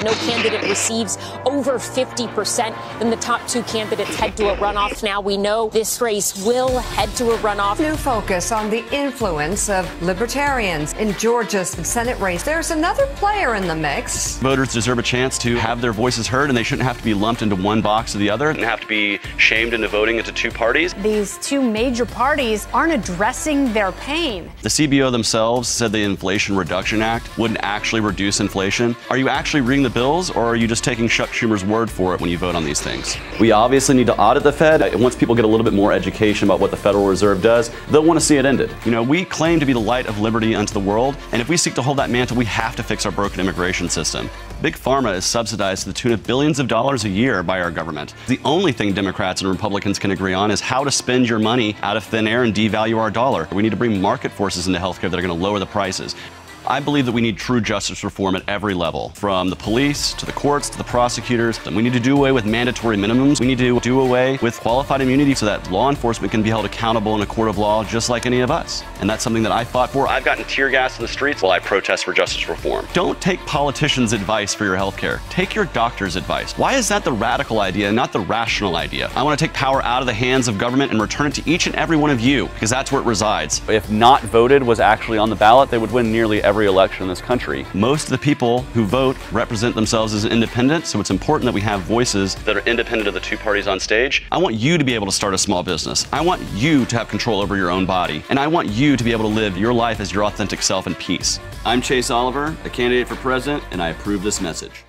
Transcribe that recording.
no candidate receives over 50%, then the top two candidates head to a runoff. Now we know this race will head to a runoff. New focus on the influence of libertarians in Georgia's Senate race. There's another player in the mix. Voters deserve a chance to have their voices heard, and they shouldn't have to be lumped into one box or the other and have to be shamed into voting into two parties. These two major parties aren't addressing their pain. The CBO themselves said the Inflation Reduction Act wouldn't actually reduce inflation. Are you actually reading the bills, or are you just taking Chuck Schumer's word for it when you vote on these things? We obviously need to audit the Fed. Once people get a little bit more education about what the Federal Reserve does, they'll want to see it ended. You know, we claim to be the light of liberty unto the world, and if we seek to hold that mantle, we have to fix our broken immigration system. Big Pharma is subsidized to the tune of billions of dollars a year by our government. The only thing Democrats and Republicans can agree on is how to spend your money out of thin air and devalue our dollar. We need to bring market forces into healthcare that are going to lower the prices. I believe that we need true justice reform at every level, from the police to the courts to the prosecutors. And we need to do away with mandatory minimums. We need to do away with qualified immunity so that law enforcement can be held accountable in a court of law just like any of us. And that's something that I fought for. I've gotten tear gas in the streets while I protest for justice reform. Don't take politicians' advice for your health care. Take your doctor's advice. Why is that the radical idea and not the rational idea? I want to take power out of the hands of government and return it to each and every one of you, because that's where it resides. If not voted was actually on the ballot, they would win nearly every election in this country. Most of the people who vote represent themselves as independent, so it's important that we have voices that are independent of the two parties on stage. I want you to be able to start a small business. I want you to have control over your own body. And I want you to be able to live your life as your authentic self in peace. I'm Chase Oliver, a candidate for president, and I approve this message.